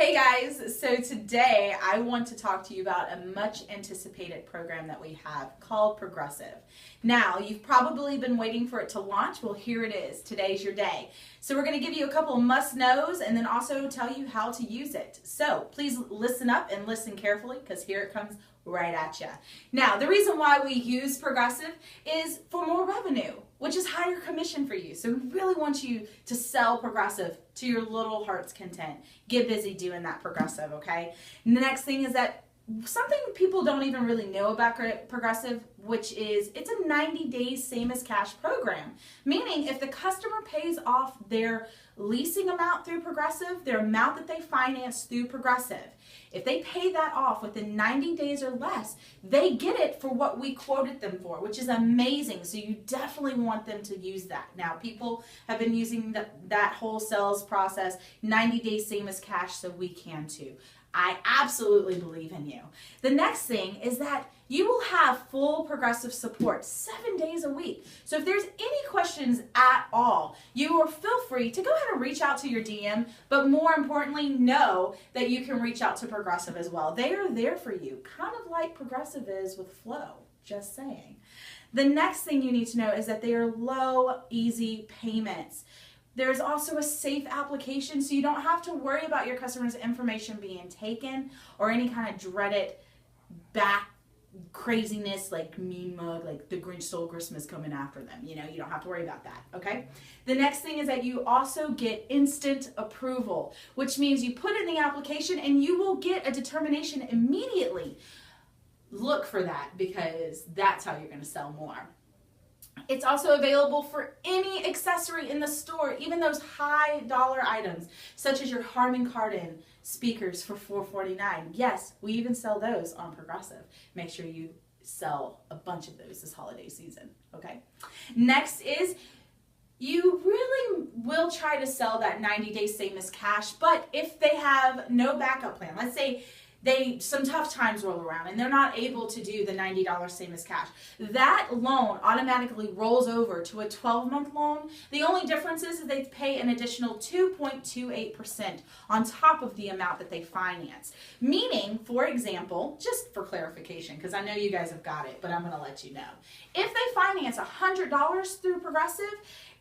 Hey guys, so today I want to talk to you about a much anticipated program that we have called Progressive. Now, you've probably been waiting for it to launch. Well, here it is. Today's your day. So we're going to give you a couple of must-knows and then also tell you how to use it. So please listen up and listen carefully because here it comes right at you. Now, the reason why we use Progressive is for more revenue, which is higher commission for you. So we really want you to sell Progressive to your little heart's content. Get busy doing that Progressive, okay? And the next thing is that something people don't even really know about Progressive, which is it's a 90 days same as cash program. Meaning if the customer pays off their leasing amount through Progressive, their amount that they finance through Progressive, if they pay that off within 90 days or less, they get it for what we quoted them for, which is amazing. So you definitely want them to use that. Now, people have been using that whole sales process, 90 days same as cash, so we can too. I absolutely believe in you. The next thing is that you will have full Progressive support 7 days a week. So if there's any questions at all, you feel free to go ahead and reach out to your DM, but more importantly, know that you can reach out to Progressive as well. They are there for you, kind of like Progressive is with Flow, just saying. The next thing you need to know is that they are low, easy payments. There's also a safe application, so you don't have to worry about your customers' information being taken or any kind of dreaded back craziness like mean mug, like the Grinch stole Christmas coming after them. You don't have to worry about that, okay? The next thing is that you also get instant approval, which means you put in the application and you will get a determination immediately. Look for that because that's how you're going to sell more. It's also available for any accessory in the store, even those high dollar items, such as your Harman Kardon speakers for $449. Yes, we even sell those on Progressive. Make sure you sell a bunch of those this holiday season, okay? Next is you really will try to sell that 90 days same as cash, but if they have no backup plan, let's say some tough times roll around and they're not able to do the $90 same as cash, that loan automatically rolls over to a 12-month loan. The only difference is they pay an additional 2.28% on top of the amount that they finance. Meaning, for example, just for clarification, because I know you guys have got it, but I'm going to let you know. If they finance $100 through Progressive,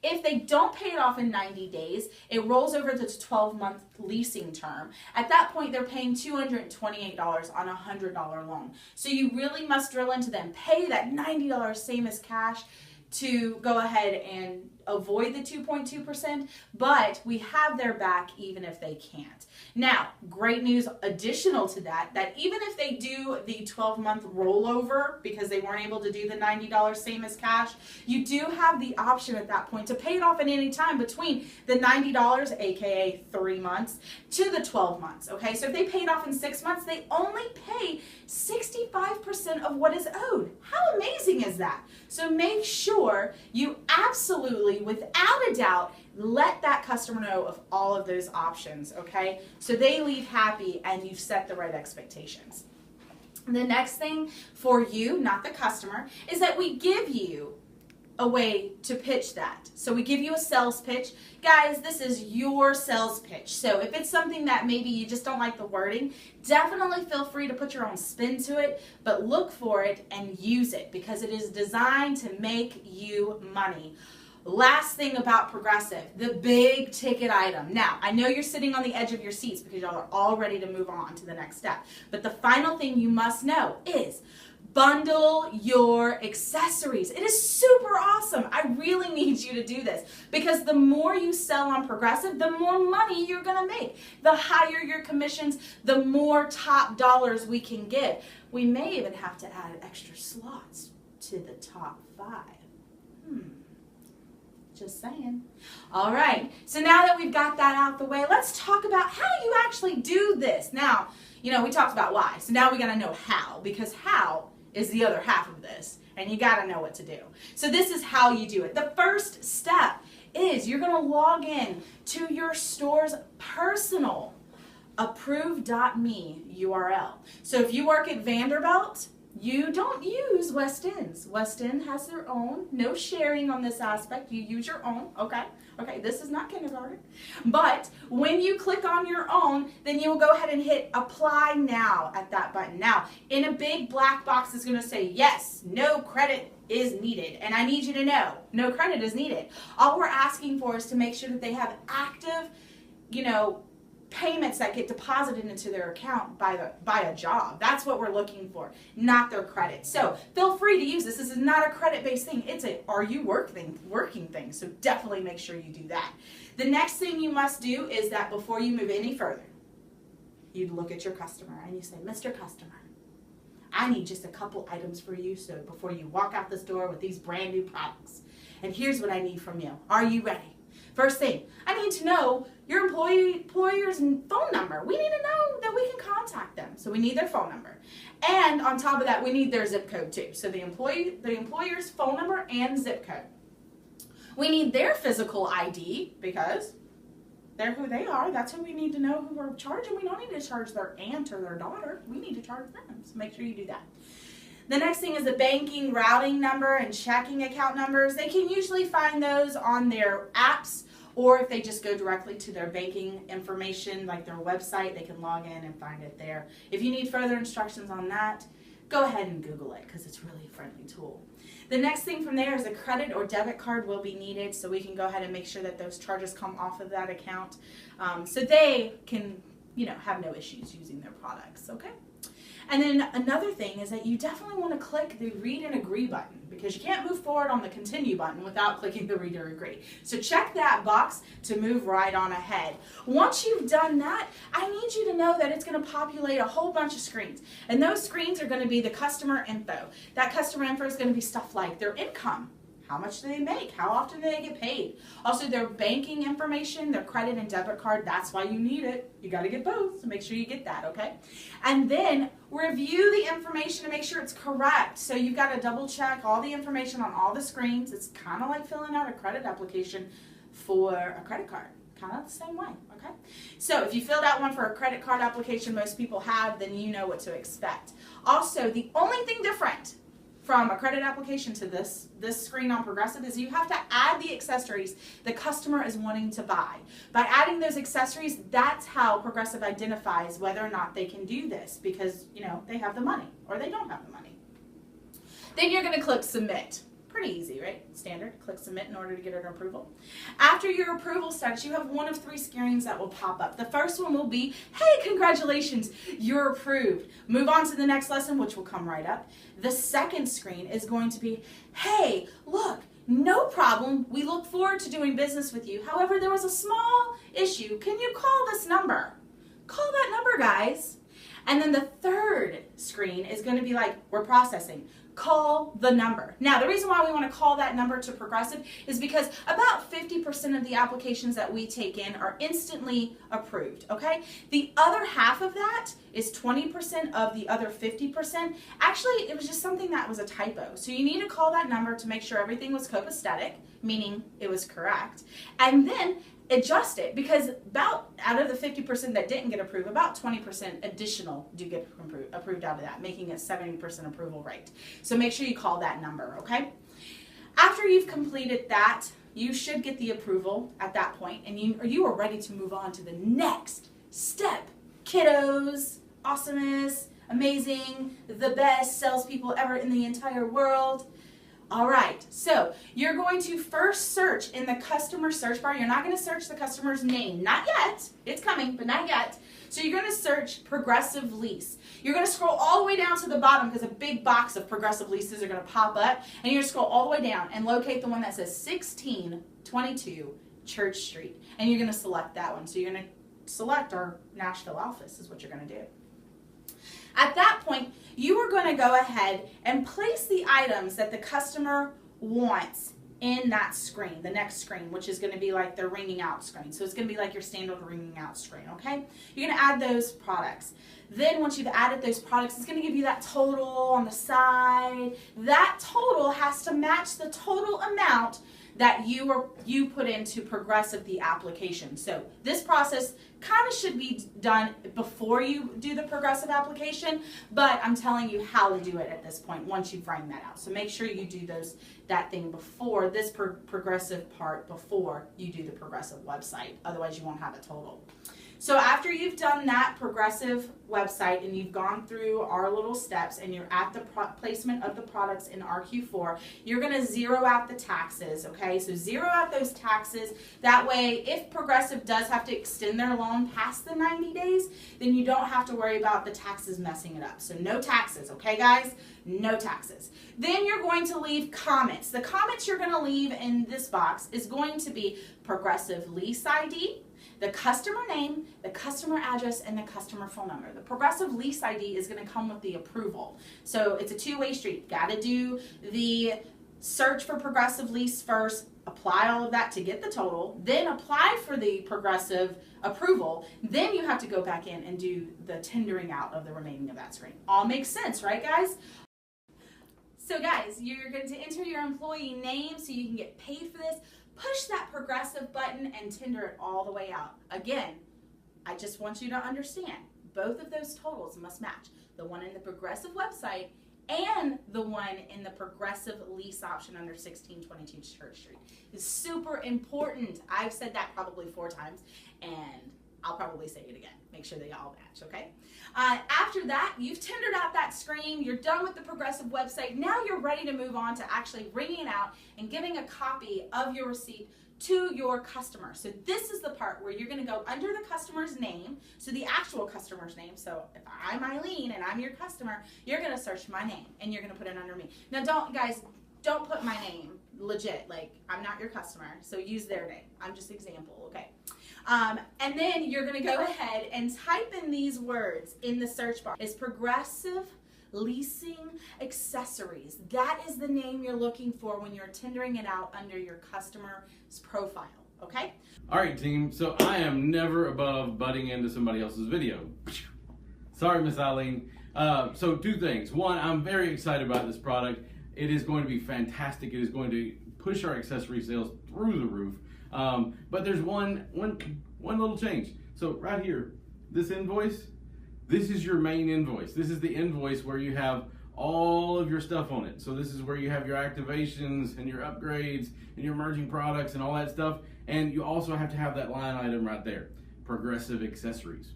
if they don't pay it off in 90 days, it rolls over to the 12-month leasing term. At that point, they're paying $228 on a $100 loan. So you really must drill into them. Pay that $90 same as cash to go ahead and avoid the 2.2%, but we have their back even if they can't. Now, great news additional to that even if they do the 12-month rollover because they weren't able to do the $90 same as cash, you do have the option at that point to pay it off at any time between the $90, aka 3 months, to the 12 months, okay? So if they pay it off in 6 months, they only pay 65% of what is owed. How amazing is that? So make sure you absolutely, without a doubt, let that customer know of all of those options, okay? So they leave happy and you've set the right expectations. The next thing for you, not the customer, is that we give you a way to pitch that. So we give you a sales pitch. Guys, this is your sales pitch. So if it's something that maybe you just don't like the wording, definitely feel free to put your own spin to it, but look for it and use it because it is designed to make you money. Last thing about Progressive, the big ticket item. Now, I know you're sitting on the edge of your seats because y'all are all ready to move on to the next step. But the final thing you must know is bundle your accessories. It is super awesome. I really need you to do this because the more you sell on Progressive, the more money you're going to make. The higher your commissions, the more top dollars we can give. We may even have to add extra slots to the top 5. Just saying. All right, so now that we've got that out the way, let's talk about how you actually do this. Now, we talked about why, so now we got to know how, because how is the other half of this, and you got to know what to do. So this is how you do it. The first step is you're going to log in to your store's personal approve.me URL. So if you work at Vanderbilt, You don't use West End's. West End has their own. No sharing on this aspect. You use your own. Okay. Okay, this is not kindergarten. But when you click on your own, then you will go ahead and hit apply now at that button. Now, in a big black box, it's going to say, yes, no credit is needed. And I need you to know, no credit is needed. All we're asking for is to make sure that they have active, payments that get deposited into their account by a job. That's what we're looking for, not their credit. So feel free to use this. This is not a credit-based thing. It's a are you working thing. So definitely make sure you do that. The next thing you must do is that before you move any further, you look at your customer and you say, Mr. Customer, I need just a couple items for you so before you walk out this door with these brand new products. And here's what I need from you. Are you ready? First thing, I need to know your employer's phone number. We need to know that we can contact them. So we need their phone number. And on top of that, we need their zip code too. So the employer's phone number and zip code. We need their physical ID because they're who they are. That's who we need to know who we're charging. We don't need to charge their aunt or their daughter. We need to charge them. So make sure you do that. The next thing is the banking routing number and checking account numbers. They can usually find those on their apps, or if they just go directly to their banking information, like their website, they can log in and find it there. If you need further instructions on that, go ahead and Google it because it's really a friendly tool. The next thing from there is a credit or debit card will be needed, so we can go ahead and make sure that those charges come off of that account so they can, have no issues using their products, okay? And then another thing is that you definitely want to click the read and agree button because you can't move forward on the continue button without clicking the read or agree. So check that box to move right on ahead. Once you've done that, I need you to know that it's going to populate a whole bunch of screens. And those screens are going to be the customer info. That customer info is going to be stuff like their income. How much do they make? How often do they get paid? Also, their banking information, their credit and debit card, that's why you need it. You got to get both, so make sure you get that, okay? And then review the information to make sure it's correct. So you've got to double check all the information on all the screens. It's kind of like filling out a credit application for a credit card. Kind of the same way, okay? So if you filled out one for a credit card application most people have, then you know what to expect. Also, the only thing different from a credit application to this screen on Progressive is you have to add the accessories the customer is wanting to buy. By adding those accessories, that's how Progressive identifies whether or not they can do this because, they have the money or they don't have the money. Then you're going to click Submit. Pretty easy, right? Standard. Click Submit in order to get an approval. After your approval starts, you have one of three screens that will pop up. The first one will be, hey, congratulations, you're approved. Move on to the next lesson, which will come right up. The second screen is going to be, hey, look, no problem. We look forward to doing business with you. However, there was a small issue. Can you call this number? Call that number, guys. And then the third screen is going to be like, we're processing. Call the number. Now, the reason why we want to call that number to Progressive is because about 50% of the applications that we take in are instantly approved, okay? The other half of that is 20% of the other 50%. Actually, it was just something that was a typo. So you need to call that number to make sure everything was copacetic, meaning it was correct, and then adjust it because about out of the 50% that didn't get approved, about 20% additional do get approved out of that, making it 70% approval rate. So make sure you call that number, okay? After you've completed that, you should get the approval at that point, and you are ready to move on to the next step. Kiddos, awesomeness, amazing, the best salespeople ever in the entire world. All right, so you're going to first search in the customer search bar. You're not going to search the customer's name. Not yet. It's coming, but not yet. So you're going to search Progressive Lease. You're going to scroll all the way down to the bottom because a big box of Progressive Leases are going to pop up. And you're going to scroll all the way down and locate the one that says 1622 Church Street. And you're going to select that one. So you're going to select our Nashville office is what you're going to do. At that point, you are going to go ahead and place the items that the customer wants in that screen, the next screen, which is going to be like their ringing out screen. So it's going to be like your standard ringing out screen, okay? You're going to add those products. Then once you've added those products, it's going to give you that total on the side. That total has to match the total amount that you put into Progressive, the application. So this process kind of should be done before you do the Progressive application, but I'm telling you how to do it at this point once you've rang that out. So make sure you do that thing before this Progressive part, before you do the Progressive website. Otherwise you won't have a total. So after you've done that Progressive website and you've gone through our little steps and you're at the placement of the products in RQ4, you're going to zero out the taxes, okay? So zero out those taxes. That way, if Progressive does have to extend their loan past the 90 days, then you don't have to worry about the taxes messing it up. So no taxes, okay guys? No taxes. Then you're going to leave comments. The comments you're going to leave in this box is going to be Progressive lease ID, the customer name, the customer address, and the customer phone number. The Progressive lease ID is going to come with the approval. So it's a two-way street. Got to do the search for Progressive lease first, apply all of that to get the total, then apply for the Progressive approval. Then you have to go back in and do the tendering out of the remaining of that screen. All makes sense, right guys? So guys, you're going to enter your employee name so you can get paid for this. Push that Progressive button and tender it all the way out. Again, I just want you to understand, both of those totals must match. The one in the Progressive website and the one in the Progressive lease option under 1622 Church Street. It's super important. I've said that probably 4 times, and I'll probably say it again. Make sure they all match, okay? After that, you've tendered out that screen. You're done with the Progressive website. Now you're ready to move on to actually ringing out and giving a copy of your receipt to your customer. So this is the part where you're going to go under the customer's name, so the actual customer's name. So if I'm Eileen and I'm your customer, you're going to search my name and you're going to put it under me. Now don't put my name legit, like I'm not your customer, so use their name. I'm just example, okay? And then you're going to go ahead and type in these words in the search bar. It's Progressive Leasing Accessories. That is the name you're looking for when you're tendering it out under your customer's profile, okay? All right, team, so I am never above butting into somebody else's video. Sorry, Miss Eileen. So 2 things. One, I'm very excited about this product. It is going to be fantastic. It is going to push our accessory sales through the roof. But there's one little change. So right here, this invoice, this is your main invoice. This is the invoice where you have all of your stuff on it. So this is where you have your activations and your upgrades and your emerging products and all that stuff. And you also have to have that line item right there, Progressive Accessories.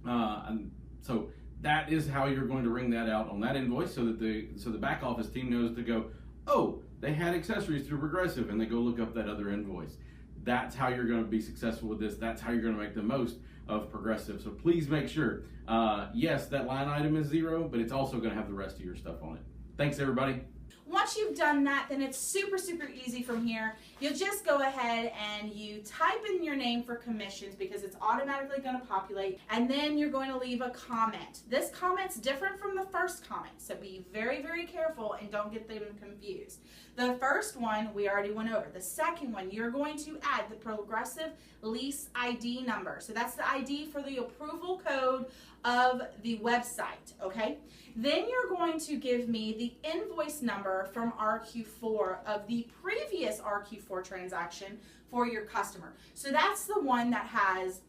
And so that is how you're going to ring that out on that invoice, so that the back office team knows to go, oh, they had accessories through Progressive, and they go look up that other invoice. That's how you're going to be successful with this. That's how you're going to make the most of Progressive. So please make sure, yes, that line item is 0, but it's also going to have the rest of your stuff on it. Thanks, everybody. Once you've done that, then it's super easy from here. You'll just go ahead and you type in your name for commissions because it's automatically going to populate, and then you're going to leave a comment. This comment's different from the first comment, so be very careful and don't get them confused. The first one we already went over. The second one, you're going to add the Progressive lease ID number. So that's the ID for the approval code of the website, okay? Then you're going to give me the invoice number from RQ4 of the previous RQ4 transaction for your customer. So that's the one that has,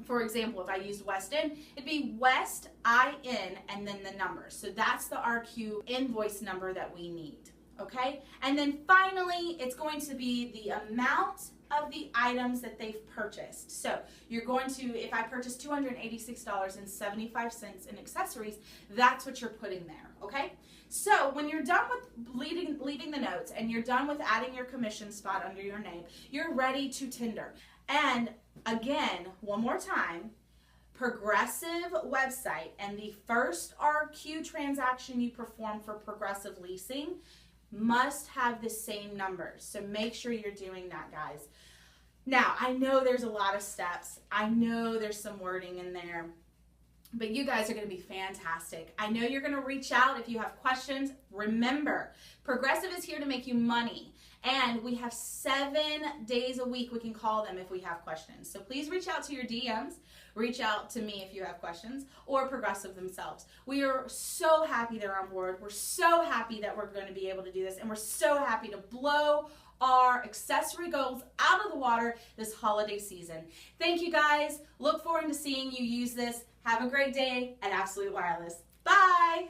for example, if I used West End, it'd be West IN and then the numbers. So that's the RQ invoice number that we need, okay? And then finally, it's going to be the amount of the items that they've purchased. So you're going to, if I purchased $286.75 in accessories, that's what you're putting there, okay? So when you're done with leaving the notes and you're done with adding your commission spot under your name, you're ready to tender. And again, one more time, Progressive website and the first RQ transaction you perform for Progressive leasing must have the same numbers. So make sure you're doing that, guys. Now, I know there's a lot of steps. I know there's some wording in there, but you guys are going to be fantastic. I know you're going to reach out if you have questions. Remember, Progressive is here to make you money, and we have 7 days a week we can call them if we have questions. So please reach out to your DMs. Reach out to me if you have questions, or Progressive themselves. We are so happy they're on board. We're so happy that we're going to be able to do this, and we're so happy to blow our accessory goals out of the water this holiday season. Thank you guys. Look forward to seeing you use this. Have a great day at Absolute Wireless. Bye.